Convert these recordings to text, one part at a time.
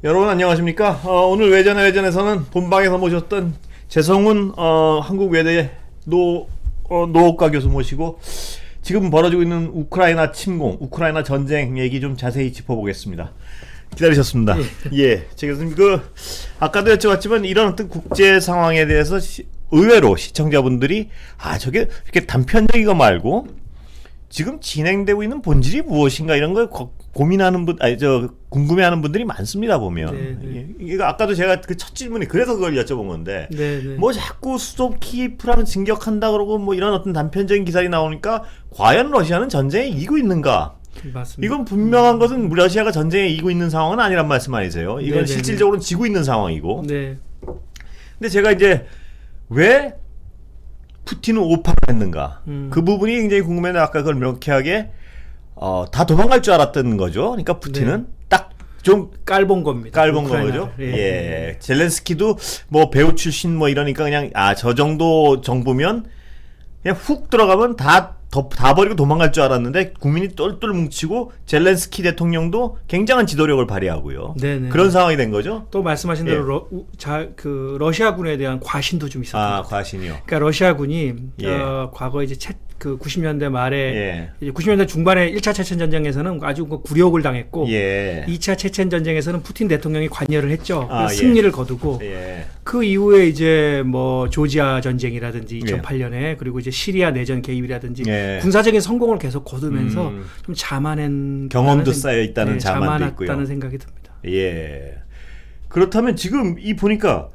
여러분 안녕하십니까? 오늘 외전에서는 본방에서 모셨던 재성훈 한국외대 노옥과 교수 모시고 지금 벌어지고 있는 우크라이나 침공, 우크라이나 전쟁 얘기 좀 자세히 짚어보겠습니다. 기다리셨습니다. 예, 제가 아까도 여쭤봤지만 이런 어떤 국제 상황에 대해서 의외로 시청자분들이 저게 이렇게 단편적이고 말고 지금 진행되고 있는 본질이 무엇인가 이런 걸 고민하는 궁금해하는 분들이 많습니다 보면. 이거 아까도 제가 그 첫 질문이 그래서 그걸 여쭤본 건데, 뭐 자꾸 수도 키이프랑 진격한다 그러고 뭐 이런 어떤 단편적인 기사가 나오니까 과연 러시아는 전쟁에 이기고 있는가? 맞습니다. 이건 분명한 것은 러시아가 전쟁에 이기고 있는 상황은 아니란 말씀 아니세요? 이건 실질적으로는 지고 있는 상황이고. 근데 제가 이제 왜 푸틴은 오판을 했는가? 그 부분이 굉장히 궁금했는데 아까 그걸 명쾌하게 다 도망갈 줄 알았던 거죠. 그러니까 푸틴은 딱 좀 깔본 겁니다. 깔본 거죠. 예. 젤렌스키도 뭐 배우 출신 뭐 이러니까 그냥 저 정도 정부면 그냥 훅 들어가면 다 버리고 도망갈 줄 알았는데 국민이 똘똘 뭉치고 젤렌스키 대통령도 굉장한 지도력을 발휘하고요. 그런 상황이 된 거죠. 또 말씀하신 대로 러시아군에 대한 과신도 좀 있었던 거죠. 과신이요. 그러니까 러시아군이 과거 이제 90년대 말에 이제 90년대 중반에 1차 체첸 전쟁에서는 아주 굴욕을 당했고 2차 체첸 전쟁에서는 푸틴 대통령이 관여를 했죠. 승리를 거두고 그 이후에 이제 뭐 조지아 전쟁이라든지 2008년에 그리고 이제 시리아 내전 개입이라든지 군사적인 성공을 계속 거두면서 좀 자만한 경험도 쌓여 있다는 자만도 있고요. 자만했다는 생각이 듭니다. 그렇다면 지금 보니까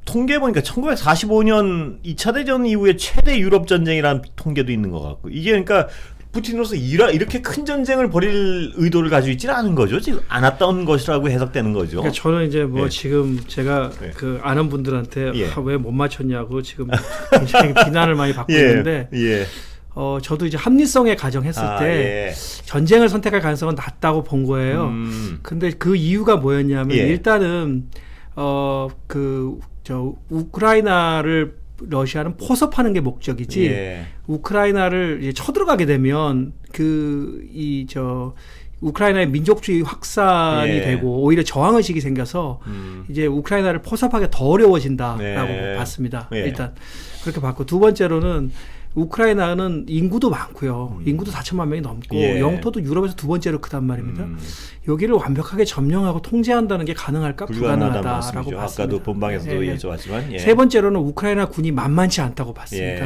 통계 보니까 1945년 2차 대전 이후에 최대 유럽 전쟁이라는 통계도 있는 것 같고, 이게 그러니까 푸틴으로서 이렇게 큰 전쟁을 벌일 의도를 가지고 있지는 않은 거죠. 지금 않았던 것이라고 해석되는 거죠. 그러니까 저는 이제 지금 제가 그 아는 분들한테 왜 못 맞췄냐고 지금 굉장히 비난을 많이 받고 있는데 저도 이제 합리성에 가정했을 때 전쟁을 선택할 가능성은 낮다고 본 거예요. 근데 그 이유가 뭐였냐면 일단은 우크라이나를 러시아는 포섭하는 게 목적이지 우크라이나를 이제 쳐들어가게 되면 우크라이나의 민족주의 확산이 되고 오히려 저항의식이 생겨서 이제 우크라이나를 포섭하기 더 어려워진다라고 봤습니다. 일단 그렇게 봤고, 두 번째로는 우크라이나는 인구도 많고요. 인구도 4천만 명이 넘고 영토도 유럽에서 두 번째로 크단 말입니다. 여기를 완벽하게 점령하고 통제한다는 게 가능할까? 불가능하다라고 봤습니다. 아까도 본방에서도 여쭤봤지만 세 번째로는 우크라이나 군이 만만치 않다고 봤습니다.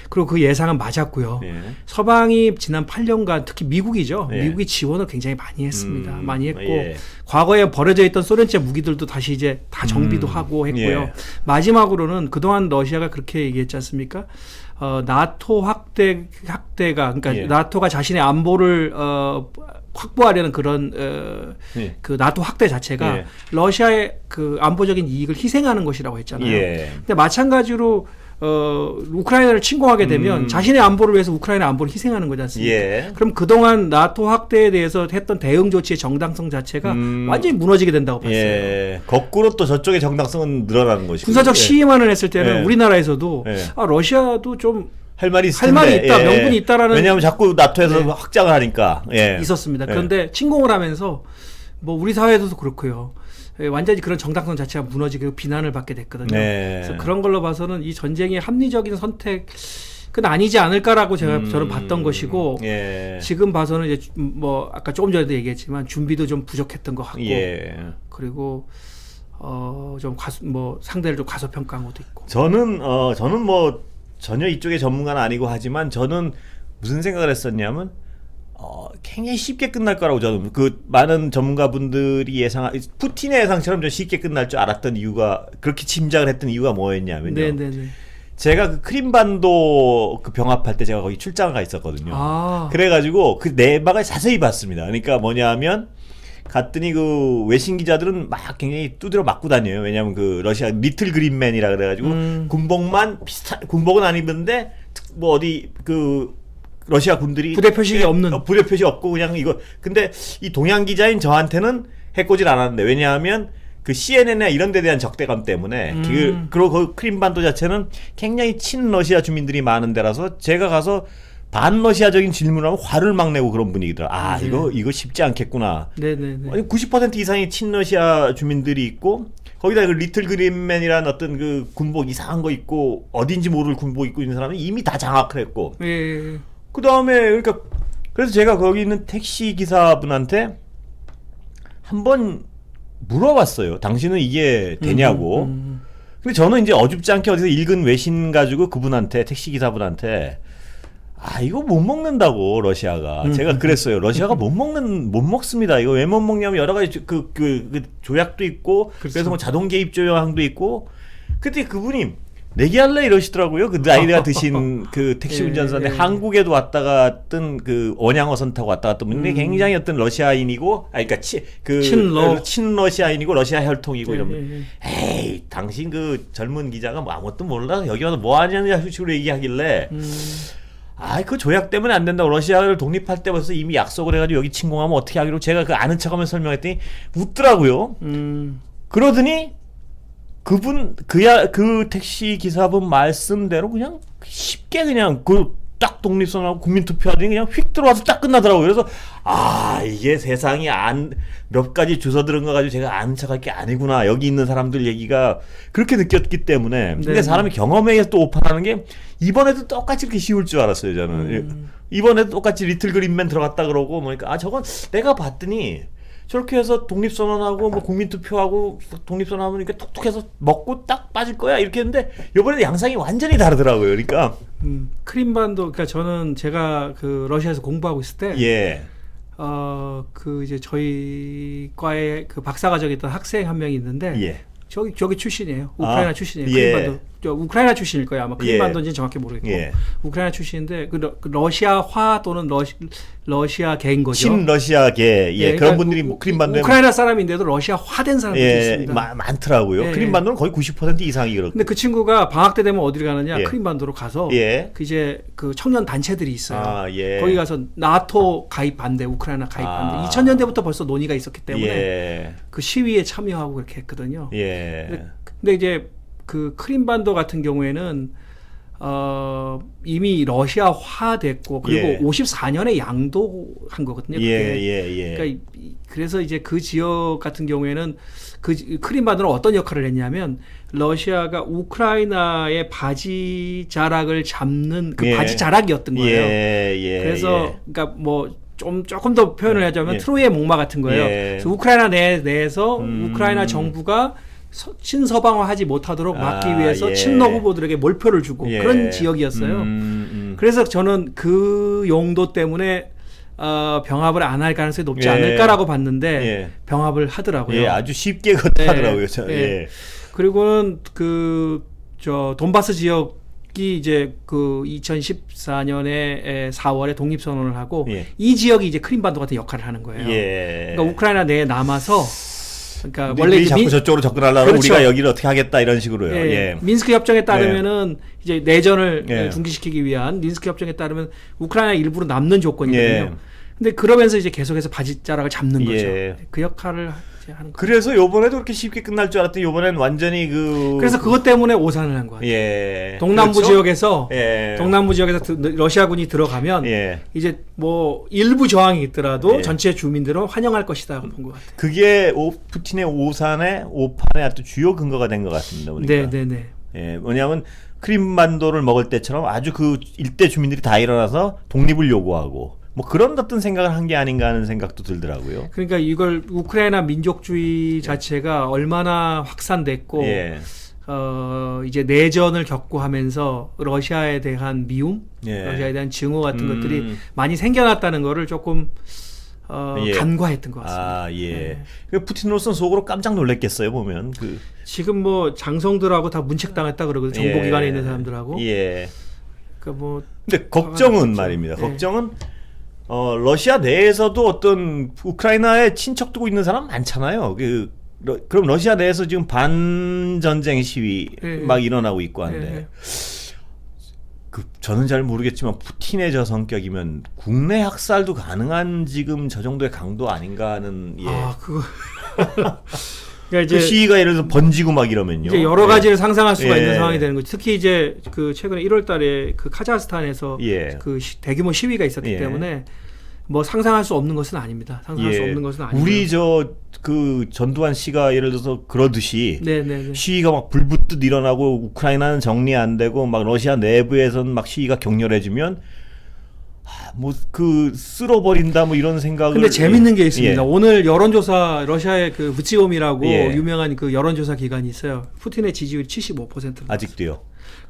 그리고 그 예상은 맞았고요. 서방이 지난 8년간 특히 미국이죠. 미국이 지원을 굉장히 많이 했습니다. 많이 했고 과거에 버려져 있던 소련제 무기들도 다시 이제 다 정비도 하고 했고요. 마지막으로는 그동안 러시아가 그렇게 얘기했지 않습니까? 나토 확대가 그러니까 나토가 자신의 안보를 확보하려는 그런 그 나토 확대 자체가 러시아의 그 안보적인 이익을 희생하는 것이라고 했잖아요. 근데 마찬가지로 우크라이나를 침공하게 되면 자신의 안보를 위해서 우크라이나 안보를 희생하는 거지 않습니까? 그럼 그동안 나토 확대에 대해서 했던 대응 조치의 정당성 자체가 완전히 무너지게 된다고 봤어요. 거꾸로 또 저쪽의 정당성은 늘어나는 것이고, 군사적 시위만을 했을 때는 우리나라에서도 러시아도 좀 할 말이 있다, 명분이 있다라는. 왜냐하면 자꾸 나토에서 확장을 하니까 있었습니다. 그런데 침공을 하면서 뭐 우리 사회에서도 그렇고요. 완전히 그런 정당성 자체가 무너지고 비난을 받게 됐거든요. 그래서 그런 걸로 봐서는 이 전쟁이 합리적인 선택은 아니지 않을까라고 저는 봤던 것이고, 지금 봐서는 이제 뭐 아까 조금 전에도 얘기했지만 준비도 좀 부족했던 것 같고, 그리고 좀 상대를 좀 과소평가한 것도 있고. 저는 뭐 전혀 이쪽의 전문가는 아니고 하지만 저는 무슨 생각을 했었냐면 굉장히 쉽게 끝날 거라고, 저는 많은 전문가분들이 푸틴의 예상처럼 좀 쉽게 끝날 줄 알았던 이유가, 그렇게 짐작을 했던 이유가 뭐였냐면요. 제가 크림반도 병합할 때 제가 거기 출장을 가 있었거든요. 그래가지고 그 내막을 자세히 봤습니다. 그러니까 뭐냐면 갔더니 그 외신 기자들은 막 굉장히 두드려 맞고 다녀요. 왜냐하면 그 러시아 리틀 그린맨이라 그래가지고 군복은 안 입는데 뭐 어디 러시아 군들이 부대 표식이 없는, 부대 표시 없고 그냥 이거. 근데 이 동양 기자인 저한테는 해코지를 안 하는데, 왜냐하면 그 CNN이나 이런 데 대한 적대감 때문에 그리고 그 크림반도 자체는 굉장히 친러시아 주민들이 많은 데라서 제가 가서 반러시아적인 질문을 하면 화를 막 내고 그런 분위기더라. 아, 이거 쉽지 않겠구나. 네네네. 아니 90% 이상의 친러시아 주민들이 있고 거기다 그 리틀 그린맨이라는 어떤 그 군복 이상한 거 입고 어딘지 모를 군복 입고 있는 사람은 이미 다 장악을 했고. 예. 그 다음에 그러니까 그래서 제가 거기 있는 택시 기사분한테 한번 물어봤어요. 당신은 이게 되냐고. 근데 저는 이제 어줍지 않게 어디서 읽은 외신 가지고 그분한테 택시 기사분한테 아 이거 못 먹는다고 러시아가 제가 그랬어요. 러시아가 못 먹습니다. 이거 왜 못 먹냐면 여러 가지 그 조약도 있고 그렇죠. 그래서 뭐 자동 개입 조항도 있고 그때 그분이 내기할래 이러시더라고요. 그 나이가 드신 그 택시 운전사인데 한국에도 왔다 갔던 그 원양어선 타고 왔다 갔던 분인데 굉장히 어떤 러시아인이고 그러니까 친러시아인이고 러시아 혈통이고 이러면 에이 당신 그 젊은 기자가 뭐 아무것도 몰라 여기 와서 뭐 하냐는 식으로 얘기하길래 아, 그 조약 때문에 안 된다고. 러시아를 독립할 때부터 이미 약속을 해가지고 여기 침공하면 어떻게 하기로 제가 그 아는 척하면서 설명했더니 웃더라고요. 그러더니 그 택시 기사분 말씀대로 그냥 쉽게 그냥 딱 독립선하고 국민투표하더니 그냥 휙 들어와서 딱 끝나더라고요. 그래서 아 이게 세상이 몇 가지 주워 들은 거 가지고 제가 아는 척할 게 아니구나. 여기 있는 사람들 얘기가 그렇게 느꼈기 때문에. 근데 사람이 경험에 의해서 또 오판하는 게 이번에도 똑같이 그렇게 쉬울 줄 알았어요. 저는 이번에도 똑같이 리틀 그린맨 들어갔다 그러고 뭐니까 아 저건 내가 봤더니 저렇게 해서 독립선언하고 뭐 국민투표하고 독립선언하면 이렇게 톡톡해서 먹고 딱 빠질 거야 이렇게 했는데 이번에 양상이 완전히 다르더라고요. 그러니까 크림반도 그러니까 저는 제가 그 러시아에서 공부하고 있을 때 그 이제 저희 과에 그 박사과정에 있던 학생 한 명이 있는데 저기 출신이에요. 우크라이나 출신이에요. 크림반도 우크라이나 출신일 거예요. 아마 크림반도인지는 정확히 모르겠고 우크라이나 출신인데 그 러시아화 또는 러시아계인 거죠. 친러시아계 그런 분들이 뭐 크림반도에 우크라이나 사람인데도 러시아화된 사람들이 있습니다. 많더라고요. 크림반도는 거의 90% 이상이 그렇고. 근데 그 친구가 방학 때 되면 어디를 가느냐? 크림반도로 가서 그 이제 그 청년 단체들이 있어요. 거기 가서 나토 가입 반대, 우크라이나 가입 반대. 2000년대부터 벌써 논의가 있었기 때문에 그 시위에 참여하고 그렇게 했거든요. 근데 이제 그 크림반도 같은 경우에는 이미 러시아화됐고 그리고 54년에 양도한 거거든요. 그러니까 그래서 이제 그 지역 같은 경우에는 그 크림반도는 어떤 역할을 했냐면 러시아가 우크라이나의 바지 자락을 잡는 그 바지 자락이었던 거예요. 그래서 그러니까 뭐 조금 더 표현을 하자면 트로이의 목마 같은 거예요. 그래서 우크라이나 내에서 우크라이나 정부가 친서방화하지 못하도록 막기 위해서 친러 후보들에게 몰표를 주고 그런 지역이었어요. 그래서 저는 그 용도 때문에 병합을 안 할 가능성이 높지 않을까라고 봤는데 병합을 하더라고요. 아주 쉽게 하더라고요. 그리고는 돈바스 지역이 이제 그 2014년에 4월에 독립선언을 하고 이 지역이 이제 크림반도 같은 역할을 하는 거예요. 그러니까 우크라이나 내에 남아서 그러니까 원래 자꾸 저쪽으로 접근하려고 우리가 여기를 어떻게 하겠다 이런 식으로요. 민스크 협정에 따르면은 이제 내전을 중지시키기 위한 민스크 협정에 따르면 우크라이나 일부로 남는 조건이거든요. 근데 그러면서 이제 계속해서 바지자락을 잡는 거죠. 그 역할을 하는 거죠. 그래서 요번에도 그렇게 쉽게 끝날 줄 알았더니 요번엔 완전히 그래서 그것 때문에 오산을 한 것 같아요. 동남부 지역에서 러시아군이 들어가면 이제 뭐 일부 저항이 있더라도 전체 주민들은 환영할 것이다 본 것 같아요. 그게 푸틴의 오판의 아주 주요 근거가 된 것 같습니다. 네네네. 왜냐하면 크림반도를 먹을 때처럼 아주 그 일대 주민들이 다 일어나서 독립을 요구하고 뭐 그런 어떤 생각을 한 게 아닌가 하는 생각도 들더라고요. 그러니까 이걸 우크라이나 민족주의 자체가 얼마나 확산됐고 이제 내전을 겪고 하면서 러시아에 대한 미움, 러시아에 대한 증오 같은 것들이 많이 생겨났다는 거를 조금 간과했던 것 같습니다. 푸틴으로서는 속으로 깜짝 놀랐겠어요 보면. 지금 뭐 장성들하고 다 문책당했다 그러거든요. 정보기관에 있는 사람들하고. 그러니까 뭐. 근데 걱정은 말입니다. 걱정은 러시아 내에서도 어떤 우크라이나에 친척 두고 있는 사람 많잖아요. 그럼 러시아 내에서 지금 반전쟁 시위 막 일어나고 있고 한데 저는 잘 모르겠지만 푸틴의 저 성격이면 국내 학살도 가능한 지금 저 정도의 강도 아닌가 하는 그러니까 그 시위가 예를 들어서 번지고 막 이러면요. 이제 여러 가지를 상상할 수가 예. 있는 상황이 되는 거죠. 특히 이제 그 최근에 1월달에 그 카자흐스탄에서 예. 그 대규모 시위가 있었기 예. 때문에 뭐 상상할 수 없는 것은 아닙니다. 상상할 수 없는 것은 아니고요. 우리 그 전두환 씨가 예를 들어서 그러듯이 네네네. 시위가 막 불붙듯 일어나고 우크라이나는 정리 안 되고 막 러시아 내부에서는 막 시위가 격렬해지면 뭐 그 쓸어버린다 뭐 이런 생각을. 근데 재밌는 게 있습니다. 예. 오늘 여론조사 러시아의 그 부치옴이라고 예. 유명한 그 여론조사 기관이 있어요. 푸틴의 지지율이 75%. 아직도요.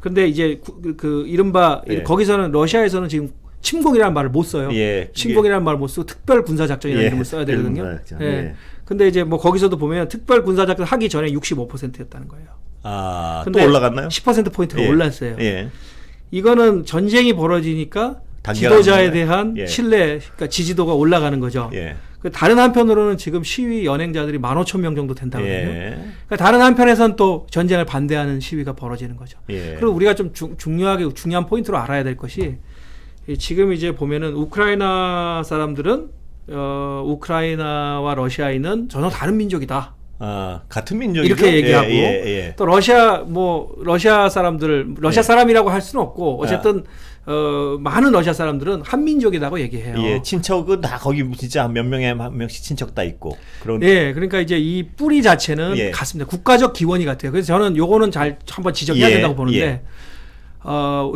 근데 이제 그 이른바 예. 거기서는 러시아에서는 지금 침공이라는 말을 못 써요. 예. 침공이라는 말을 못 쓰고 특별 군사 작전이라는 예. 이름을 써야 되거든요. 군사작전. 예. 예. 근데 이제 뭐 거기서도 보면 특별 군사 작전 하기 전에 65%였다는 거예요. 아, 또 근데 올라갔나요? 10% 포인트가 예. 올랐어요. 예. 이거는 전쟁이 벌어지니까 단결하는 지도자에 거예요? 대한 예. 신뢰, 그러니까 지지도가 올라가는 거죠. 예. 그 다른 한편으로는 지금 시위 연행자들이 15,000명 정도 된다거든요. 예. 그러니까 다른 한편에선 또 전쟁을 반대하는 시위가 벌어지는 거죠. 예. 그리고 우리가 좀 중요한 포인트로 알아야 될 것이 지금 이제 보면은 우크라이나 사람들은 우크라이나와 러시아인은 전혀 다른 민족이다. 아, 같은 민족이죠. 이렇게 얘기하고 예. 또 러시아 사람들 러시아 예. 사람이라고 할 수는 없고 어쨌든 많은 러시아 사람들은 한 민족이라고 얘기해요. 예, 친척은 다 거기 진짜 몇 명에 한 명씩 친척 다 있고 그런. 예, 그러니까 이제 이 뿌리 자체는 예. 같습니다. 국가적 기원이 같아요. 그래서 저는 요거는 잘 한번 지적해야 예, 된다고 보는데 예.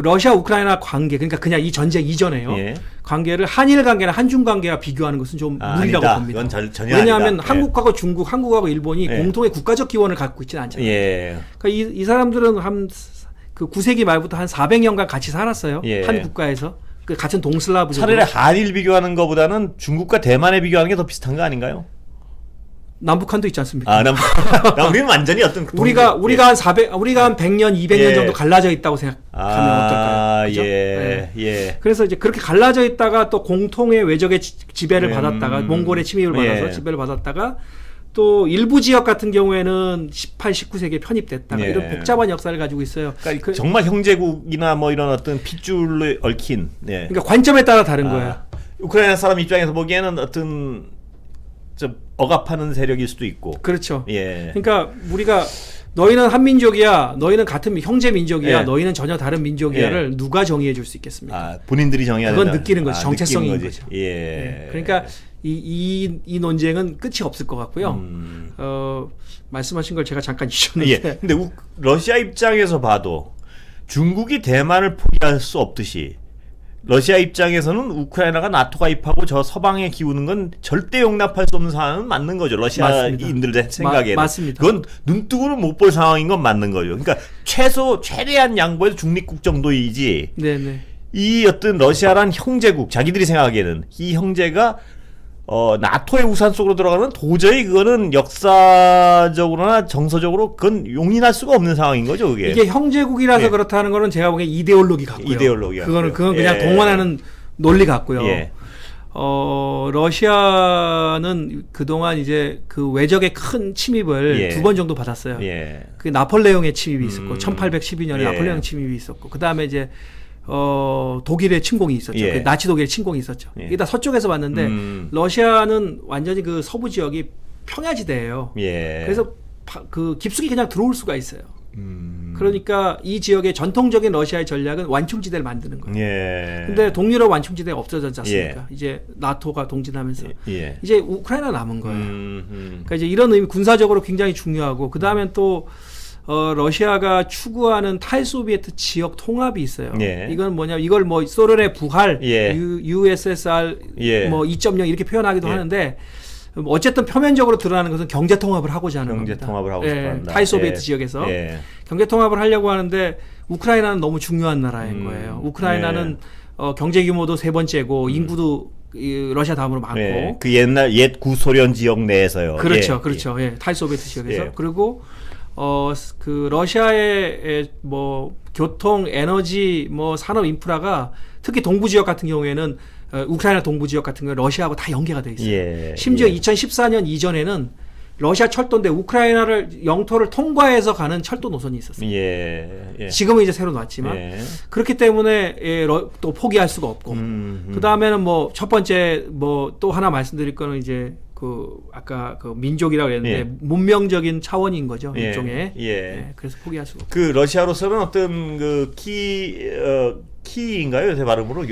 러시아 우크라이나 관계 그러니까 그냥 이 전쟁 이전에요. 예. 관계를 한일 관계나 한중 관계와 비교하는 것은 좀 무리라고 아니다. 봅니다. 이건 전혀 왜냐하면 아니다. 한국하고 중국, 한국하고 일본이 예. 공통의 국가적 기원을 갖고 있지는 않잖아요. 예. 그러니까 이 사람들은 그 9세기 말부터 한 400년간 같이 살았어요. 예. 한 국가에서. 그 같은 동슬라브족. 차라리 한일 비교하는 것보다는 중국과 대만에 비교하는 게 더 비슷한 거 아닌가요? 남북한도 있지 않습니까? 아, 우리는 완전히 어떤 우리가 한 100년, 200년 예. 정도 갈라져 있다고 생각하면 어떨까요? 그죠? 예. 그래서 이제 그렇게 갈라져 있다가 또 공통의 외적의 지배를 받았다가 몽골의 침입을 받아서 예. 지배를 받았다가 또 일부 지역 같은 경우에는 18, 19세기에 편입됐다가 예. 이런 복잡한 역사를 가지고 있어요. 그러니까 정말 형제국이나 뭐 이런 어떤 핏줄을 얽힌. 예. 그러니까 관점에 따라 다른 거예요. 우크라이나 사람 입장에서 보기에는 어떤 좀 억압하는 세력일 수도 있고. 그렇죠. 예. 그러니까 우리가 너희는 한민족이야, 너희는 같은 형제 민족이야, 예. 너희는 전혀 다른 민족이야를 누가 정의해 줄 수 있겠습니까? 아, 본인들이 정해야 그건 된다. 느끼는 거죠. 정체성인 느끼는 거지. 거죠. 예. 그러니까 이 논쟁은 끝이 없을 것 같고요. 말씀하신 걸 제가 잠깐 잊었는데. 예. 근데 러시아 입장에서 봐도 중국이 대만을 포기할 수 없듯이 러시아 입장에서는 우크라이나가 나토 가입하고 저 서방에 기우는 건 절대 용납할 수 없는 상황은 맞는 거죠. 러시아인들 생각에는. 맞습니다. 그건 눈뜨고는 못 볼 상황인 건 맞는 거죠. 그러니까 최대한 양보해서 중립국 정도이지. 네네. 이 어떤 러시아란 형제국, 자기들이 생각하기에는 이 형제가 나토의 우산 속으로 들어가면 도저히 그거는 역사적으로나 정서적으로 그건 용인할 수가 없는 상황인 거죠, 그게. 이게 형제국이라서 예. 그렇다는 거는 제가 보기엔 이데올로기 같고요. 이데올로기 그건 같고요. 그냥 예. 동원하는 논리 같고요. 예. 러시아는 그동안 이제 그 외적의 큰 침입을 예. 2번 정도 받았어요. 예. 그 나폴레옹의 침입이 있었고 1812년에 예. 나폴레옹 침입이 있었고 그다음에 이제 독일의 침공이 있었죠. 예. 그 나치 독일의 침공이 있었죠. 예. 이게 다 서쪽에서 봤는데 러시아는 완전히 그 서부 지역이 평야지대예요. 예. 그래서 그 깊숙이 그냥 들어올 수가 있어요. 그러니까 이 지역의 전통적인 러시아의 전략은 완충지대를 만드는 거예요. 예. 근데 동유럽 완충지대가 없어졌지 않습니까? 예. 이제 나토가 동진하면서 예. 이제 우크라이나 남은 거예요. 그러니까 이제 이런 의미 군사적으로 굉장히 중요하고 그 다음엔 또 러시아가 추구하는 탈소비에트 지역 통합이 있어요. 예. 이건 뭐냐? 이걸 뭐 소련의 부활, 예. USSR 예. 뭐 2.0 이렇게 표현하기도 예. 하는데 어쨌든 표면적으로 드러나는 것은 경제 통합을 하고자 하는 경제 겁니다. 통합을 하고 싶어 한다. 탈소비에트 예. 지역에서 예. 경제 통합을 하려고 하는데 우크라이나는 너무 중요한 나라인 거예요. 우크라이나는 경제 규모도 세 번째고 인구도 러시아 다음으로 많고 예. 그 옛 구소련 지역 내에서요. 그렇죠, 예. 그렇죠. 예. 탈소비에트 지역에서 예. 그리고 그 러시아의 뭐 교통, 에너지, 뭐 산업 인프라가 특히 동부 지역 같은 경우에는 우크라이나 동부 지역 같은 경우 러시아하고 다 연계가 돼 있어요. 예. 심지어 예. 2014년 이전에는 러시아 철도인데 우크라이나를 영토를 통과해서 가는 철도 노선이 있었어요. 예. 예. 지금은 이제 새로 놨지만 예. 그렇기 때문에 또 포기할 수가 없고 그 다음에는 뭐 첫 번째 뭐 또 하나 말씀드릴 거는 이제 아까 그 민족이라고 그랬는데 예. 문명적인 차원인 거죠. 예. 일종의. 예. 예, 그래서 포기할 수가 없고. 그 러시아로서는 어떤 그 키인가요? 제 발음으로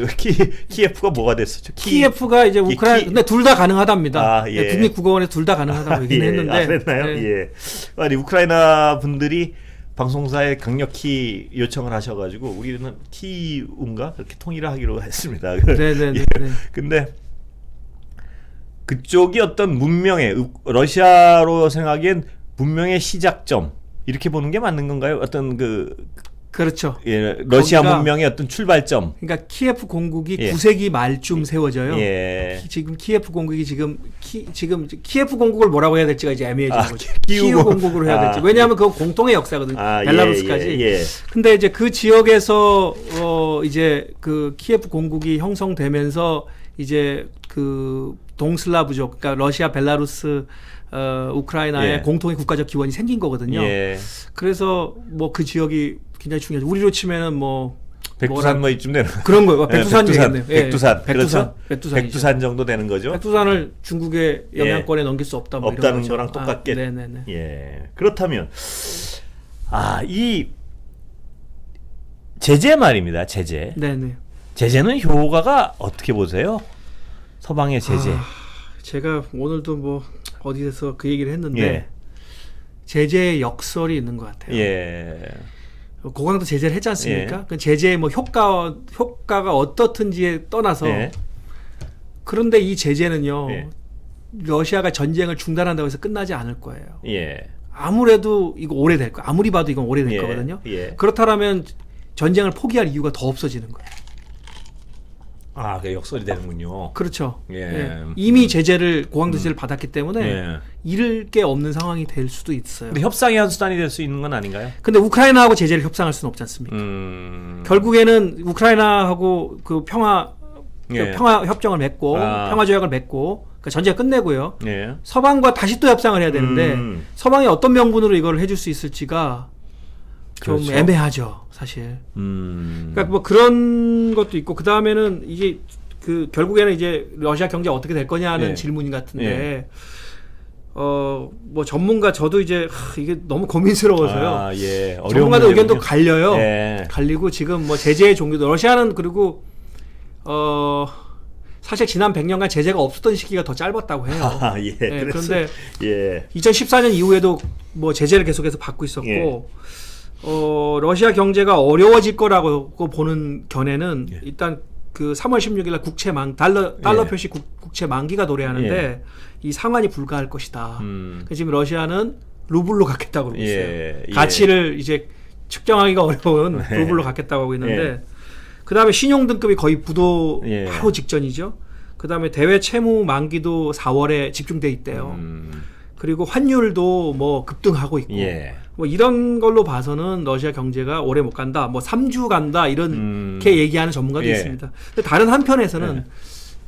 키예프가 뭐가 됐었죠? 키예프가 이제 우크라이나 근데 둘 다 가능하답니다. 아, 예. 국립국어원에서 둘 다 가능하다고 얘기는 했는데. 아, 그랬나요? 예. 예. 아니 우크라이나 분들이 방송사에 강력히 요청을 하셔가지고 우리는 키운가 그렇게 통일을 하기로 했습니다. 네네네. 근데 그쪽이 어떤 문명의 러시아로 생각엔 문명의 시작점 이렇게 보는 게 맞는 건가요? 어떤 그렇죠. 예, 러시아 거기가, 문명의 어떤 출발점. 그러니까 키예프 공국이 예. 9세기 말쯤 세워져요. 예. 지금 키예프 공국이 지금 키예프 공국을 뭐라고 해야 될지가 이제 애매해지는 거죠. 키우 키우 공국으로 해야 될지. 왜냐하면 그거 공통의 역사거든요. 벨라루스까지. 예. 근데 이제 그 지역에서 이제 그 키예프 공국이 형성되면서 이제 그 동슬라브족, 그러니까 러시아, 벨라루스, 우크라이나의 예. 공통의 국가적 기원이 생긴 거거든요. 예. 그래서 뭐 그 지역이 굉장히 중요하죠. 우리로 치면은 뭐 백두산 뭐 이쯤 되는 그런 거예요. 백두산 얘기했네요. 백두산. 백두산. 그렇죠? 백두산 정도 되는 거죠. 백두산을 중국의 영향권에 넘길 수 없다. 뭐 없다는 이런 거랑 똑같게. 네네네. 예. 그렇다면 이 제재 말입니다. 제재. 네네. 제재는 효과가 어떻게 보세요? 서방의 제재. 제가 오늘도 뭐 어디에서 그 얘기를 했는데 예. 제재의 역설이 있는 것 같아요. 예. 고강도 제재를 했지 않습니까? 예. 그 제재의 뭐 효과가 어떻든지에 떠나서 예. 그런데 이 제재는요. 예. 러시아가 전쟁을 중단한다고 해서 끝나지 않을 거예요. 예. 아무래도 이거 오래될 거예요. 아무리 봐도 이건 오래될 예. 거거든요. 예. 그렇다면 전쟁을 포기할 이유가 더 없어지는 거예요. 그 역설이 되는군요. 그렇죠. 예. 예. 이미 고강도 제재를 받았기 때문에 예. 잃을 게 없는 상황이 될 수도 있어요. 근데 협상의 한 수단이 될 수 있는 건 아닌가요? 근데 우크라이나하고 제재를 협상할 수는 없지 않습니까? 결국에는 우크라이나하고 그 평화 협정을 맺고 평화 조약을 맺고 그러니까 전쟁 끝내고요. 예. 서방과 다시 또 협상을 해야 되는데 서방이 어떤 명분으로 이걸 해줄 수 있을지가 좀 그렇죠. 애매하죠, 사실. 그러니까 뭐 그런 것도 있고 그 다음에는 이게 그 결국에는 이제 러시아 경제가 어떻게 될 거냐는 예. 질문 같은데. 뭐 전문가 저도 이제 이게 너무 고민스러워서요. 예. 전문가들 의견도 갈려요. 예. 갈리고 지금 뭐 제재의 종류도 러시아는 그리고 사실 지난 100년간 제재가 없었던 시기가 더 짧았다고 해요. 예. 그런데 예. 2014년 이후에도 뭐 제재를 계속해서 받고 있었고 예. 러시아 경제가 어려워질 거라고 보는 견해는 예. 일단 그 3월 16일 날 달러 예. 표시 국채 만기가 도래하는데 예. 이 상환이 불가할 것이다. 그래서 지금 러시아는 루블로 갖겠다고 그러고 있어요. 예. 가치를 이제 측정하기가 어려운 루블로 갖겠다고 하고 있는데 예. 그다음에 신용 등급이 거의 부도 예. 바로 직전이죠. 그다음에 대외 채무 만기도 4월에 집중돼 있대요. 그리고 환율도 뭐 급등하고 있고 예. 뭐 이런 걸로 봐서는 러시아 경제가 오래 못 간다. 뭐 3주 간다 이렇게 얘기하는 전문가도 예. 있습니다. 근데 다른 한편에서는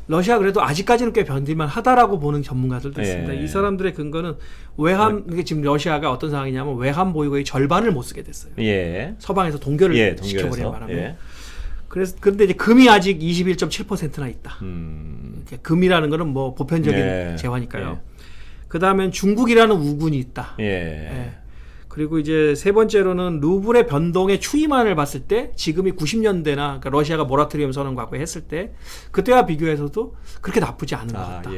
러시아 그래도 아직까지는 꽤 견딜만 하다라고 보는 전문가들도 있습니다. 이 사람들의 근거는 이게 지금 러시아가 어떤 상황이냐면 외환 보유고의 절반을 못 쓰게 됐어요. 예. 서방에서 동결을 동결해서. 시켜버린 바람에. 예. 그래서 근데 이제 금이 아직 21.7%나 있다. 금이라는 거는 뭐 보편적인 재화니까요. 그 다음엔 중국이라는 우군이 있다. 그리고 이제 세 번째로는 루블의 변동의 추이만을 봤을 때 지금이 90년대나 그러니까 러시아가 모라토리엄 선언 과거에 했을 때 그때와 비교해서도 그렇게 나쁘지 않은 것 같다.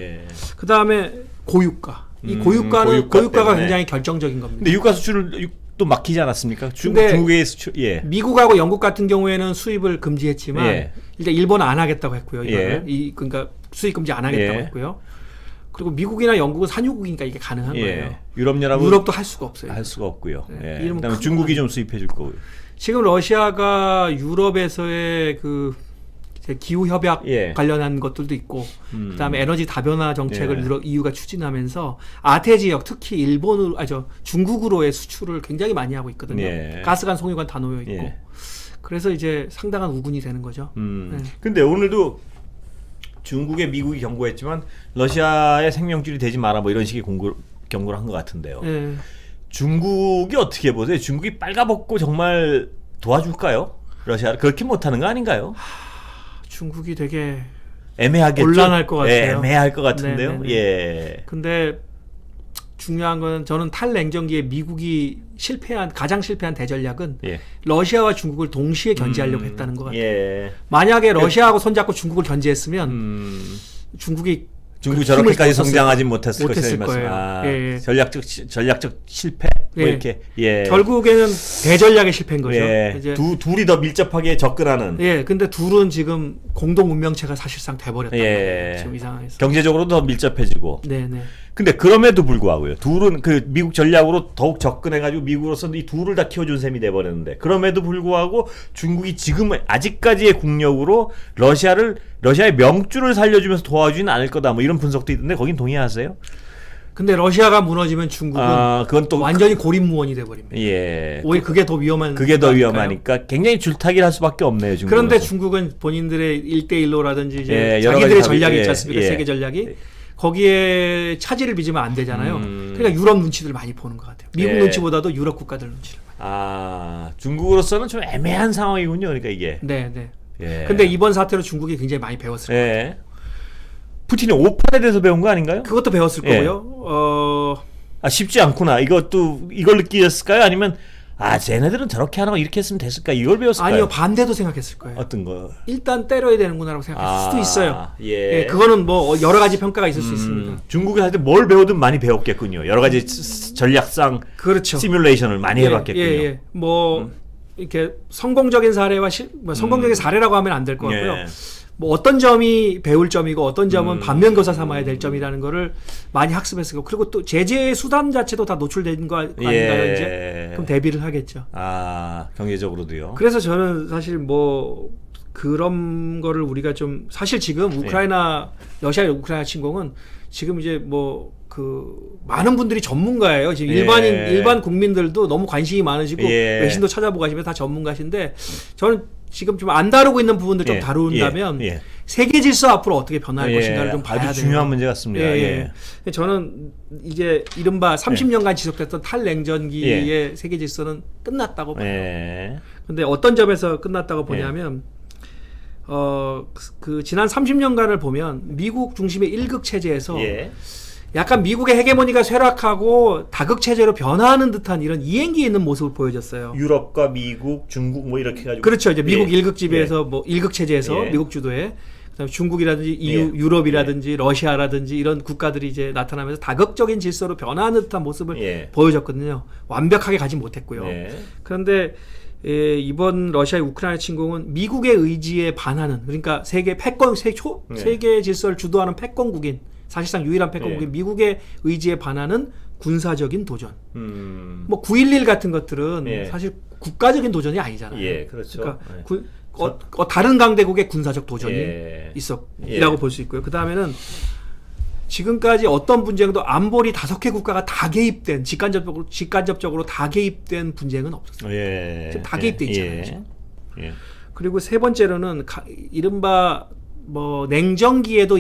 그 다음에 고유가. 이 고유가가 굉장히 결정적인 겁니다. 근데 유가 수출을 또 막히지 않았습니까? 중국의 수출. 미국하고 영국 같은 경우에는 수입을 금지했지만 일단 일본은 안 하겠다고 했고요. 이거를 그러니까 수입 금지 안 하겠다고 했고요. 그리고 미국이나 영국은 산유국이니까 이게 가능한 거예요. 유럽도 할 수가 없어요. 할 수가 없고요. 네. 그다음에 중국이 좀 수입해 줄 거고요. 지금 러시아가 유럽에서의 그 기후 협약 관련한 것들도 있고 그다음에 에너지 다변화 정책을 EU가 추진하면서 아태 지역 특히 중국으로의 수출을 굉장히 많이 하고 있거든요. 가스관 송유관 다 놓여 있고. 그래서 이제 상당한 우군이 되는 거죠. 근데 오늘도 중국에 미국이 경고했지만 러시아의 생명줄이 되지 마라 뭐 이런 식의 경고를 한 것 같은데요. 중국이 어떻게 보세요? 중국이 빨가벗고 정말 도와줄까요? 러시아를 그렇게 못하는 거 아닌가요? 중국이 되게 애매하겠죠. 곤란할 것 같아요. 예, 애매할 것 같은데요. 네네네. 예. 근데 중요한 건 저는 탈냉전기에 미국이 가장 실패한 대전략은 예. 러시아와 중국을 동시에 견제하려고 했다는 것 같아요. 예. 만약에 러시아하고 손잡고 중국을 견제했으면 중국이 중국이 그 힘을 저렇게까지 더 성장하지 못했을 못했을 것이다. 거예요. 아, 예. 전략적 실패? 뭐 예. 이렇게. 예. 결국에는 대전략의 실패인 거죠. 예. 이제 둘이 더 밀접하게 접근하는. 예, 근데 둘은 지금 공동 운명체가 사실상 돼버렸다. 예. 지금 이 상황에서. 경제적으로도 더 밀접해지고. 네네. 근데 그럼에도 불구하고요. 둘은 그 미국 전략으로 더욱 접근해가지고 미국으로서는 이 둘을 다 키워준 셈이 돼버렸는데 그럼에도 불구하고 중국이 지금 아직까지의 국력으로 러시아의 명줄을 살려주면서 도와주지는 않을 거다. 뭐 이런 분석도 있던데 거긴 동의하세요? 근데 러시아가 무너지면 중국은 그건 또 완전히 고립무원이 돼버립니다. 예. 오히려 그게 더 위험한. 그게 더 거니까요. 위험하니까 굉장히 줄타기를 할 수밖에 없네요. 중국은. 그런데 중국은 본인들의 1대1로라든지 이제 예, 여러 자기들의 가지 전략이 예, 있지 않습니까? 예. 세계 전략이. 거기에 차질을 빚으면 안 되잖아요. 그러니까 유럽 눈치들 많이 보는 것 같아요. 미국 예. 눈치보다도 유럽 국가들 눈치를 많이. 중국으로서는 좀 애매한 상황이군요. 그러니까 이게. 네, 네. 예. 근데 이번 사태로 중국이 굉장히 많이 배웠을 거예요. 예. 푸틴이 오판에 대해서 배운 거 아닌가요? 그것도 배웠을 예. 거고요. 쉽지 않구나. 이걸 느끼셨을까요? 아니면 쟤네들은 저렇게 하는 거 이렇게 했으면 됐을까? 이걸 배웠을까요? 아니요, 반대도 생각했을 거예요. 어떤 거? 일단 때려야 되는구나라고 생각했을 수도 있어요. 예. 예, 그거는 뭐 여러 가지 평가가 있을 수 있습니다. 중국이 할 때 뭘 배우든 많이 배웠겠군요. 여러 가지 전략상 그렇죠. 시뮬레이션을 많이 해봤겠군요. 예. 뭐 이렇게 성공적인 사례와 성공적인 사례라고 하면 안 될 것 같고요. 예. 뭐 어떤 점이 배울 점이고 어떤 점은 반면교사 삼아야 될 점이라는 거를 많이 학습했을 거고 그리고 또 제재 수단 자체도 다 노출된 거 아닌가요? 이제 그럼 대비를 하겠죠. 경제적으로도요. 그래서 저는 사실 뭐 그런 거를 우리가 좀 사실 지금 러시아 우크라이나 침공은 지금 이제 뭐 그 많은 분들이 전문가예요. 지금 일반 국민들도 너무 관심이 많으시고 외신도 찾아보고 하시면 다 전문가신데 저는 지금 좀 안 다루고 있는 부분들 좀 다룬다면 세계 질서 앞으로 어떻게 변할 것인가를 좀 봐야 돼요. 아주 중요한 문제 같습니다. 저는 이제 이른바 30년간 지속됐던 탈냉전기의 세계 질서는 끝났다고 봐요. 근데 어떤 점에서 끝났다고 보냐면 그 지난 30년간을 보면 미국 중심의 일극 체제에서 약간 미국의 헤게모니가 쇠락하고 다극 체제로 변화하는 듯한 이런 이행기에 있는 모습을 보여줬어요. 유럽과 미국, 중국 뭐 이렇게 해가지고 그렇죠. 이제 미국 일극 지배에서 뭐 일극 체제에서 미국 주도에 그다음에 중국이라든지 유럽이라든지 러시아라든지 이런 국가들이 이제 나타나면서 다극적인 질서로 변화하는 듯한 모습을 보여줬거든요. 완벽하게 가지 못했고요. 그런데 이번 러시아의 우크라이나 침공은 미국의 의지에 반하는 그러니까 세계 질서를 주도하는 패권국인 사실상 유일한 패권국인 미국의 의지에 반하는 군사적인 도전. 뭐 9.11 같은 것들은 사실 국가적인 도전이 아니잖아요. 그렇죠. 그러니까 다른 강대국의 군사적 도전이 있었라고 볼 수 있고요. 그 다음에는 지금까지 어떤 분쟁도 안보리 5개 국가가 다 개입된 직간접적으로 다 개입된 분쟁은 없었어요. 지금 다 개입돼 있잖아요. 그리고 세 번째로는 이른바 뭐 냉전기에도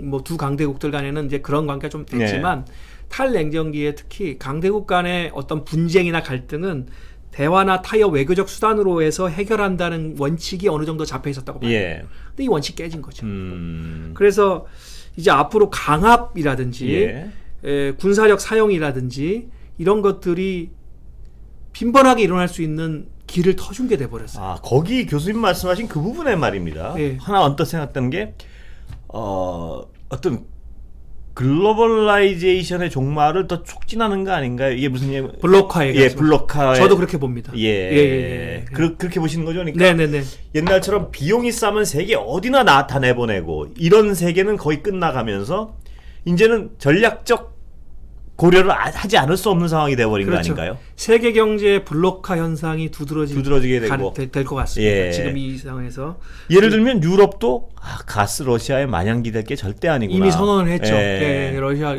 뭐 두 강대국들 간에는 이제 그런 관계가 좀 됐지만 탈냉전기에 특히 강대국 간의 어떤 분쟁이나 갈등은 대화나 타협 외교적 수단으로 해서 해결한다는 원칙이 어느 정도 잡혀 있었다고 봐요. 근데 이 원칙 깨진 거죠. 그래서 이제 앞으로 강압이라든지 군사력 사용이라든지 이런 것들이 빈번하게 일어날 수 있는 길을 터준 게 돼버렸어요. 거기 교수님 말씀하신 그 부분의 말입니다. 하나 언뜻 생각드는 게 어떤 글로벌라이제이션의 종말을 더 촉진하는 거 아닌가요? 이게 무슨 얘기? 블록화 얘기하죠. 블록화. 저도 그렇게 봅니다. 그렇게 보시는 거죠? 그러니까 네네네. 옛날처럼 비용이 싸면 세계 어디나 다 내보내고 이런 세계는 거의 끝나가면서 이제는 전략적 고려를 하지 않을 수 없는 상황이 되어버린 거 아닌가요? 세계 경제의 블록화 현상이 두드러지게 될 것 같습니다. 지금 이 상황에서 예를 들면 유럽도 가스 러시아에 마냥 기댈 게 절대 아니구나. 이미 선언을 했죠.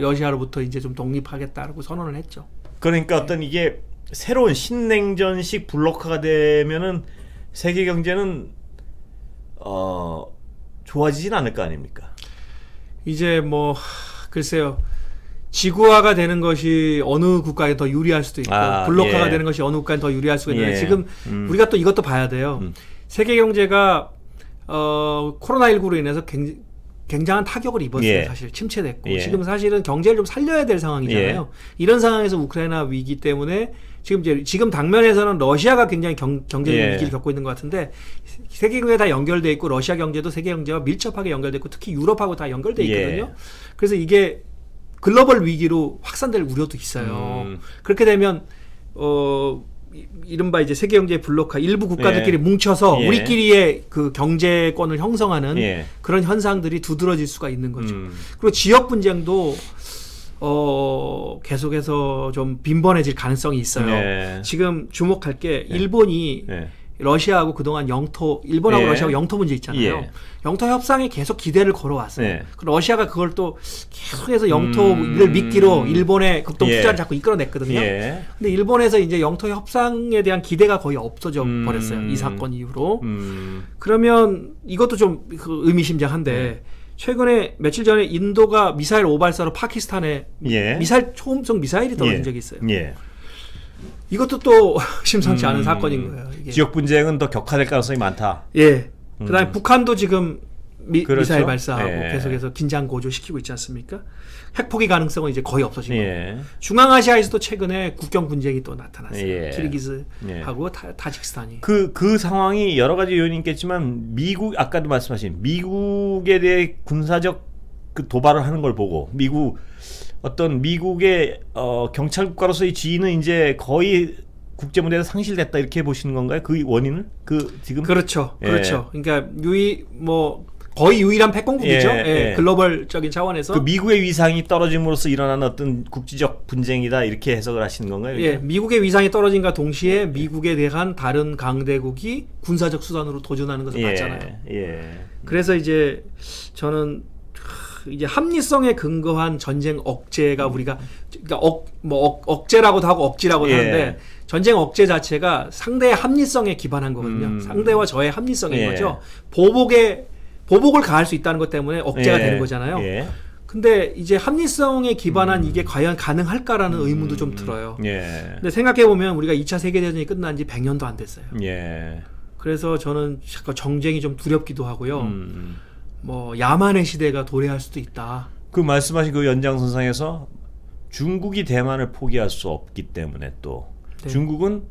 러시아로부터 이제 좀 독립하겠다라고 선언을 했죠. 그러니까 어떤 이게 새로운 신냉전식 블록화가 되면은 세계 경제는 좋아지진 않을 거 아닙니까? 이제 뭐 글쎄요. 지구화가 되는 것이 어느 국가에 더 유리할 수도 있고 블록화가 되는 것이 어느 국가에 더 유리할 수가 있는데 지금 우리가 또 이것도 봐야 돼요. 세계 경제가 코로나19로 인해서 굉장한 타격을 입었어요. 예. 사실 침체됐고 예. 지금 사실은 경제를 좀 살려야 될 상황이잖아요. 이런 상황에서 우크라이나 위기 때문에 지금 당면에서는 러시아가 굉장히 경제 위기를 겪고 있는 것 같은데 세계 경제 다 연결돼 있고 러시아 경제도 세계 경제와 밀접하게 연결돼 있고 특히 유럽하고 다 연결돼 있거든요. 그래서 이게 글로벌 위기로 확산될 우려도 있어요. 그렇게 되면 이른바 이제 세계 경제 블록화 일부 국가들끼리 뭉쳐서 우리끼리의 그 경제권을 형성하는 그런 현상들이 두드러질 수가 있는 거죠. 그리고 지역 분쟁도 계속해서 좀 빈번해질 가능성이 있어요. 지금 주목할 게 일본이 러시아하고 그동안 일본하고 러시아하고 영토 문제 있잖아요. 영토 협상에 계속 기대를 걸어왔어요. 러시아가 그걸 또 계속해서 영토를 미끼로 일본의 극동 투자를 자꾸 이끌어냈거든요. 근데 일본에서 이제 영토 협상에 대한 기대가 거의 없어져 버렸어요. 이 사건 이후로. 그러면 이것도 좀 의미심장한데 최근에 며칠 전에 인도가 미사일 오발사로 파키스탄에 초음속 미사일이 떨어진 적이 있어요. 이것도 또 심상치 않은 사건인 거예요. 이게. 지역 분쟁은 더 격화될 가능성이 많다. 그다음에 북한도 지금 미사일 발사하고 계속해서 긴장 고조시키고 있지 않습니까? 핵포기 가능성은 이제 거의 없어진 거고. 중앙아시아에서도 최근에 국경 분쟁이 또 나타났어요. 키르기즈하고 타지키스탄이. 그 상황이 여러 가지 요인이 있겠지만 아까도 말씀하신 미국에 대해 군사적 그 도발을 하는 걸 보고 미국의 경찰국가로서의 지위는 이제 거의 국제 무대에서 상실됐다 이렇게 보시는 건가요? 그 원인을 지금 그렇죠. 그러니까 거의 유일한 패권국이죠. 글로벌적인 차원에서 그 미국의 위상이 떨어짐으로써 일어나는 어떤 국지적 분쟁이다 이렇게 해석을 하시는 건가요? 미국의 위상이 떨어진과 동시에 미국에 대한 다른 강대국이 군사적 수단으로 도전하는 것을 봤잖아요. 그래서 이제 저는 이제 합리성에 근거한 전쟁 억제가 우리가 억제라고도 하고 억지라고도 하는데 전쟁 억제 자체가 상대의 합리성에 기반한 거거든요. 상대와 저의 합리성인 거죠. 보복을 가할 수 있다는 것 때문에 억제가 되는 거잖아요. 근데 이제 합리성에 기반한 이게 과연 가능할까라는 의문도 좀 들어요. 근데 생각해보면 우리가 2차 세계대전이 끝난 지 100년도 안 됐어요. 그래서 저는 잠깐 정쟁이 좀 두렵기도 하고요. 야만의 시대가 도래할 수도 있다. 그 말씀하신 그 연장선상에서 중국이 대만을 포기할 수 없기 때문에 또 중국은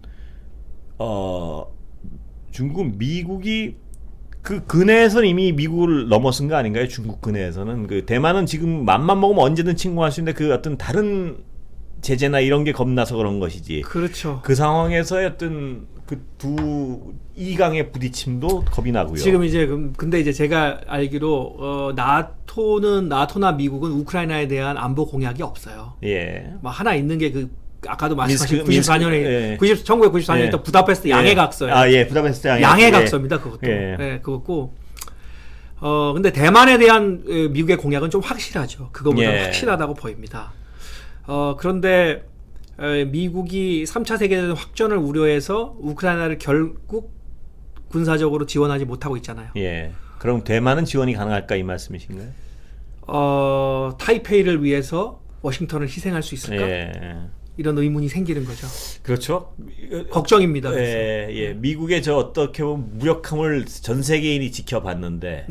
미국이 그 근해에서는 이미 미국을 넘어선 거 아닌가요? 중국 근해에서는 그 대만은 지금 맘만 먹으면 언제든 침공할 수 있는데 그 어떤 다른 제재나 이런 게 겁나서 그런 것이지. 그렇죠. 그 상황에서의 어떤 그 이강의 부딪힘도 겁이 나고요. 지금 이제 근데 이제 제가 알기로 나토나 미국은 우크라이나에 대한 안보 공약이 없어요. 하나 있는 게 아까도 말씀하신 94년에 1994년에 또 부다페스트 양해각서예요. 부다페스트 양해각서입니다. 그것도. 그것고. 근데 대만에 대한 미국의 공약은 좀 확실하죠. 그거보다 확실하다고 보입니다. 그런데 미국이 3차 세계대전 확전을 우려해서 우크라이나를 결국 군사적으로 지원하지 못하고 있잖아요. 그럼 대만은 지원이 가능할까 이 말씀이신가요? 타이페이를 위해서 워싱턴을 희생할 수 있을까? 이런 의문이 생기는 거죠. 그렇죠. 걱정입니다. 미국의 어떻게 보면 무력함을 전 세계인이 지켜봤는데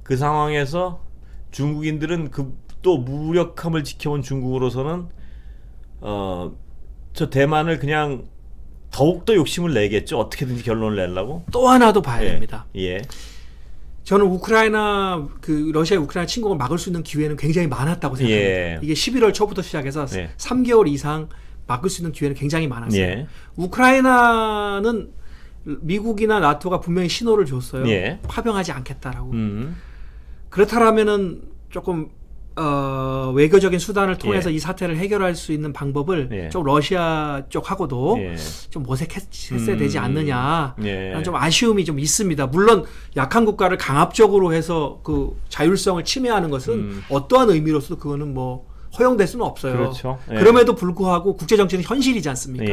그 상황에서 중국인들은 또 무력함을 지켜본 중국으로서는 저 대만을 그냥 더욱더 욕심을 내겠죠. 어떻게든지 결론을 내려고. 또 하나 더 봐야 됩니다. 저는 러시아의 우크라이나 침공을 막을 수 있는 기회는 굉장히 많았다고 생각합니다. 이게 11월 초부터 시작해서 3개월 이상 막을 수 있는 기회는 굉장히 많았어요. 우크라이나는 미국이나 나토가 분명히 신호를 줬어요. 파병하지 않겠다라고. 그렇다면은 조금 외교적인 수단을 통해서 이 사태를 해결할 수 있는 방법을 좀 러시아 쪽하고도 좀 모색했어야 되지 않느냐. 좀 아쉬움이 좀 있습니다. 물론 약한 국가를 강압적으로 해서 그 자율성을 침해하는 것은 어떠한 의미로서도 그거는 허용될 수는 없어요. 그렇죠. 그럼에도 불구하고 국제정치는 현실이지 않습니까?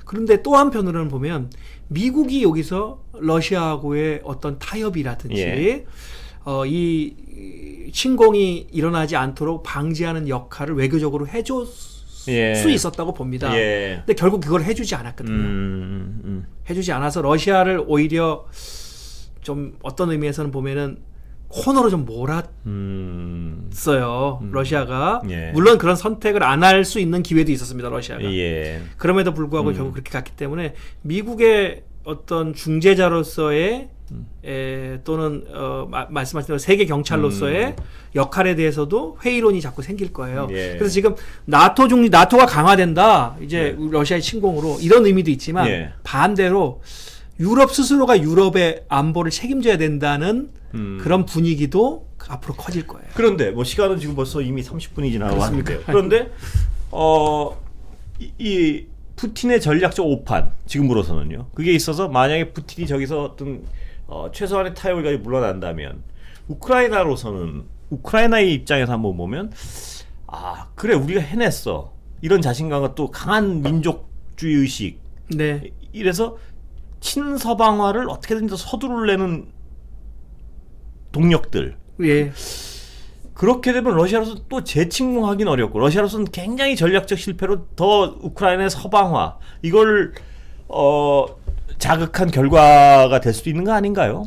그런데 또 한편으로는 보면 미국이 여기서 러시아하고의 어떤 타협이라든지 이 침공이 일어나지 않도록 방지하는 역할을 외교적으로 해줄 수 있었다고 봅니다. 근데 결국 그걸 해주지 않았거든요. 해주지 않아서 러시아를 오히려 좀 어떤 의미에서는 보면은 코너로 좀 몰았어요. 러시아가. 예. 물론 그런 선택을 안 할 수 있는 기회도 있었습니다. 러시아가. 예. 그럼에도 불구하고 결국 그렇게 갔기 때문에 미국의 어떤 중재자로서의 또는 말씀하신 대로 세계 경찰로서의 역할에 대해서도 회의론이 자꾸 생길 거예요. 예. 그래서 지금 나토가 강화된다. 이제 러시아의 침공으로 이런 의미도 있지만 예. 반대로 유럽 스스로가 유럽의 안보를 책임져야 된다는 그런 분위기도 앞으로 커질 거예요. 그런데 뭐 시간은 지금 벌써 이미 30분이 지나왔는데요. 그런데 이 푸틴의 전략적 오판 지금으로서는요. 그게 있어서 만약에 푸틴이 저기서 어떤 최소한의 타협을 가지고 물러난다면 우크라이나의 입장에서 한번 보면 그래 우리가 해냈어 이런 자신감과 또 강한 민족주의 의식. 네. 이래서 친서방화를 어떻게든 서두르려는 동력들. 예. 그렇게 되면 러시아로서는 또 재침공하기는 어렵고 러시아로서는 굉장히 전략적 실패로 더 우크라이나의 서방화 이걸 자극한 결과가 될 수도 있는 거 아닌가요?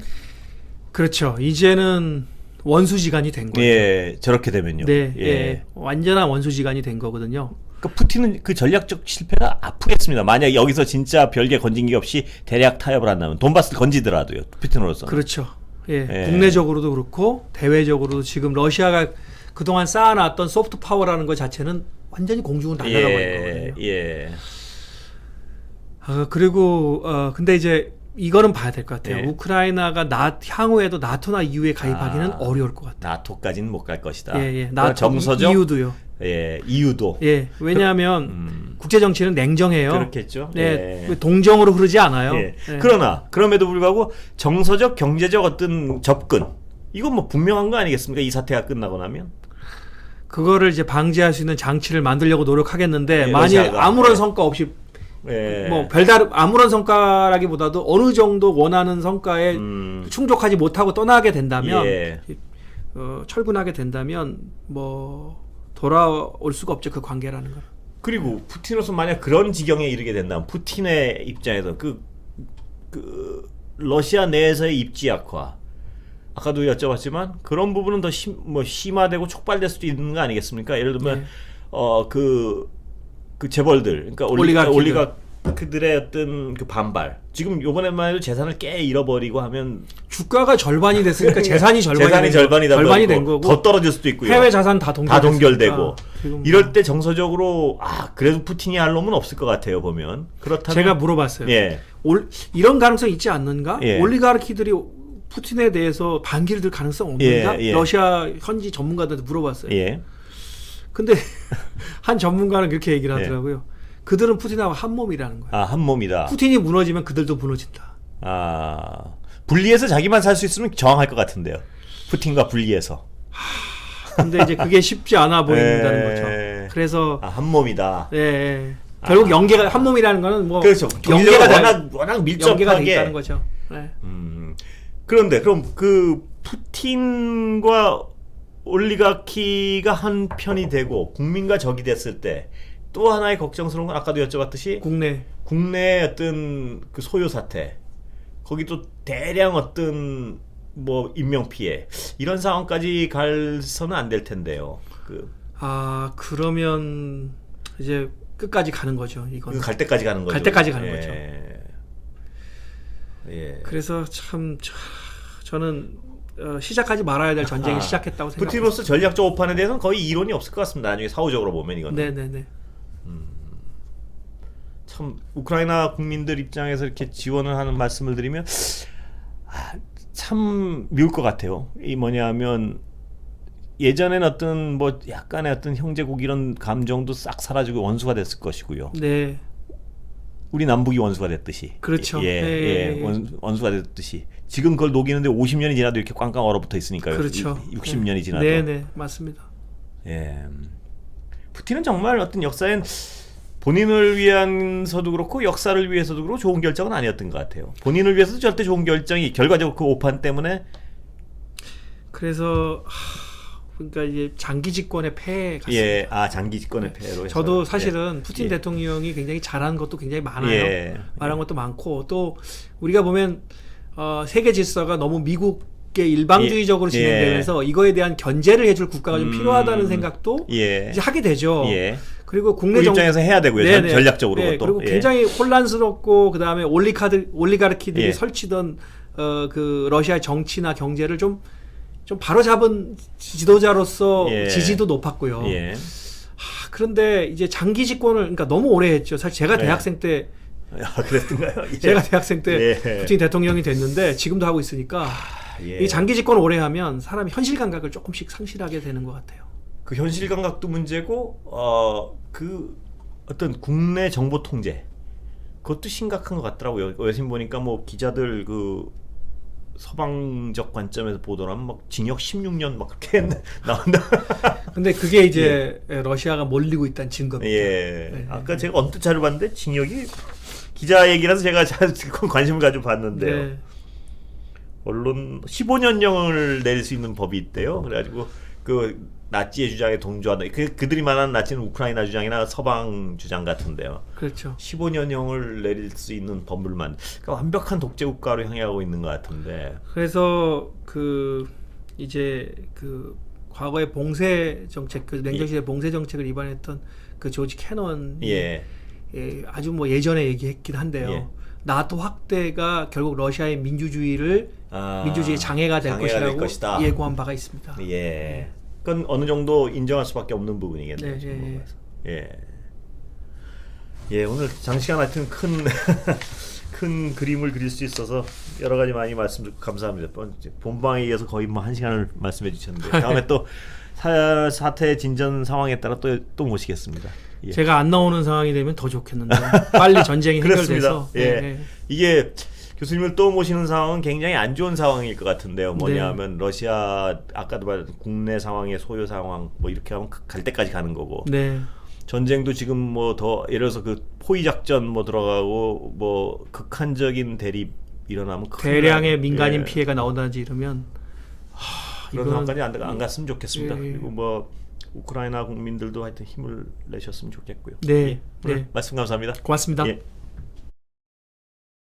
그렇죠. 이제는 원수지간이 된 거죠. 예, 저렇게 되면요. 네, 예. 예. 완전한 원수지간이 된 거거든요. 그러니까 푸틴은 그 전략적 실패가 아프겠습니다. 만약 여기서 진짜 별개 건진기 없이 대략 타협을 한다면 돈바스를 건지더라도요. 푸틴으로서. 그렇죠. 예. 예. 국내적으로도 그렇고 대외적으로도 지금 러시아가 그동안 쌓아놨던 소프트 파워라는 것 자체는 완전히 공중으로 날아가 버린 거거든요. 예. 그리고 근데 이제 이거는 봐야 될 것 같아요. 예. 우크라이나가 향후에도 나토나 EU에 가입하기는 어려울 것 같아요. 나토까지는 못 갈 것이다. 예. 나토, 정서적 EU도요. 예, EU도. 예. 왜냐하면 국제 정치는 냉정해요. 그렇겠죠. 네. 동정으로 흐르지 않아요. 예. 예. 그럼에도 불구하고 정서적, 경제적 어떤 접근 이건 뭐 분명한 거 아니겠습니까? 이 사태가 끝나고 나면. 그거를 이제 방지할 수 있는 장치를 만들려고 노력하겠는데 예, 만일 러시아가. 아무런 성과 없이 예. 뭐 별다른 아무런 성과라기보다도 어느 정도 원하는 성과에 충족하지 못하고 떠나게 된다면 예. 철분하게 된다면 뭐 돌아올 수가 없죠. 그 관계라는 걸. 그리고 푸틴으로서 만약 그런 지경에 이르게 된다면 푸틴의 입장에서 그 러시아 내에서의 입지 악화 아까도 여쭤봤지만 그런 부분은 더 심화되고 촉발될 수도 있는 거 아니겠습니까? 예를 들면 그 재벌들 그러니까 올리가크들의 어떤 그 반발 지금 요번에만 해도 재산을 깨 잃어버리고 하면 주가가 절반이 됐으니까 재산이 절반이 된 거고 더 떨어질 수도 있고요. 해외 자산 다 동결되고 지금 이럴 때 정서적으로 그래도 푸틴이 할 놈은 없을 것 같아요 보면. 그렇다면 제가 물어봤어요. 예. 이런 가능성 있지 않는가? 예. 올리가르키들이 푸틴에 대해서 반기를 들 가능성 없는가? 예. 러시아 현지 전문가들한테 물어봤어요. 예. 근데 한 전문가는 그렇게 얘기를 하더라고요. 그들은 푸틴하고 한 몸이라는 거예요. 한 몸이다. 푸틴이 무너지면 그들도 무너진다. 분리해서 자기만 살 수 있으면 저항할 것 같은데요. 푸틴과 분리해서. 근데 이제 그게 쉽지 않아 보인다는 거죠. 그래서 한 몸이다. 예. 결국 연계가 한 몸이라는 거는 뭐 그렇죠. 연계가 워낙 밀접하게 연계가 돼 있다는 거죠. 네. 그런데 그럼 그 푸틴과 올리가키가 한 편이 되고 국민과 적이 됐을 때 또 하나의 걱정스러운 건 아까도 여쭤봤듯이 국내 어떤 그 소요 사태 거기 또 대량 어떤 뭐 인명 피해 이런 상황까지 갈서는 안 될 텐데요. 그러면 이제 끝까지 가는 거죠. 이건 갈 때까지 가는 거죠. 갈 때까지 가는 거죠. 예. 그래서 참 저는 시작하지 말아야 될 전쟁이 시작했다고 생각합니다. 푸틴으로서 전략적 오판에 대해서는 거의 이론이 없을 것 같습니다. 나중에 사후적으로 보면 이건. 네네네. 참 우크라이나 국민들 입장에서 이렇게 지원을 하는 말씀을 드리면 참 미울 것 같아요. 이 뭐냐면 예전엔 어떤 뭐 약간의 어떤 형제국 이런 감정도 싹 사라지고 원수가 됐을 것이고요. 네. 우리 남북이 원수가 됐듯이. 그렇죠. 원수가 됐듯이. 지금 그걸 녹이는데 50년이 지나도 이렇게 꽝꽝 얼어붙어 있으니까요. 그렇죠. 60년이 지나도. 네네 맞습니다. 예. 푸틴은 정말 어떤 역사엔 본인을 위해서도 그렇고 역사를 위해서도 그렇고 좋은 결정은 아니었던 것 같아요. 본인을 위해서도 절대 좋은 결정이 결과적으로 그 오판 때문에. 그래서 그러니까 이제 장기 집권의 폐해 같습니다. 장기 집권의 폐해로. 저도 사실은 푸틴 대통령이 굉장히 잘한 것도 굉장히 많아요. 말한 것도 많고 또 우리가 보면 세계 질서가 너무 미국 일방주의적으로 진행되면서 이거에 대한 견제를 해줄 국가가 좀 필요하다는 생각도 예. 이제 하게 되죠. 예. 그리고 국내 입장에서 해야 되고요. 전략적으로. 네, 그리고 굉장히 혼란스럽고 그다음에 올리가르키들이 설치던 그 러시아의 정치나 경제를 좀 바로잡은 지도자로서 지지도 높았고요. 그런데 이제 장기 집권을 그러니까 너무 오래 했죠. 사실 제가 대학생 때 그랬던가요? 제가 대학생 때 푸틴 대통령이 됐는데 지금도 하고 있으니까 이 장기 집권 오래 하면 사람이 현실 감각을 조금씩 상실하게 되는 것 같아요. 그 현실 감각도 문제고 그 어떤 국내 정보 통제 그것도 심각한 것 같더라고요. 외신 보니까 뭐 기자들 그 서방적 관점에서 보더라면 막 징역 16년 막 그렇게 나온다. 근데 그게 이제 러시아가 몰리고 있다는 증거입니다. 아까 제가 언뜻 자료 봤는데 징역이 기자 얘기라서 제가 잘 관심을 가지고 봤는데요. 언론 15년형을 내릴 수 있는 법이 있대요. 그래가지고 그 나치의 주장에 동조한다. 그들이 말하는 나치는 우크라이나 주장이나 서방 주장 같은데요. 그렇죠. 15년형을 내릴 수 있는 법률만. 그러니까 완벽한 독재 국가로 향해가고 있는 것 같은데. 그래서 이제 과거의 봉쇄 정책, 그 냉전시대 봉쇄 정책을 위반했던 그 조지 캐논 아주 뭐 예전에 얘기했긴 한데요. 나토 확대가 결국 러시아의 민주주의의 장애가 될 것이라고 예고한 바가 있습니다. 그건 어느 정도 인정할 수밖에 없는 부분이겠네요. 오늘 장시간 하여튼 큰 그림을 그릴 수 있어서 여러 가지 많이 말씀 감사합니다. 본방에 이어서 거의 뭐 1시간을 말씀해 주셨는데 다음에 또 사태 진전 상황에 따라 또 모시겠습니다. 제가 안 나오는 상황이 되면 더 좋겠는데 빨리 전쟁이 해결돼서 이게 교수님을 또 모시는 상황은 굉장히 안 좋은 상황일 것 같은데요. 뭐냐면 러시아 아까도 말했던 국내 상황의 소요 상황 뭐 이렇게 하면 갈 때까지 가는 거고 전쟁도 지금 뭐 더 예를 들어서 그 포위 작전 뭐 들어가고 뭐 극한적인 대립 일어나면 대량의 민간인 피해가 나온다든지 이러면 그런 상황까지 안 갔으면 좋겠습니다. 그리고 뭐 우크라이나 국민들도 하여튼 힘을 내셨으면 좋겠고요. 네. 말씀 감사합니다. 고맙습니다.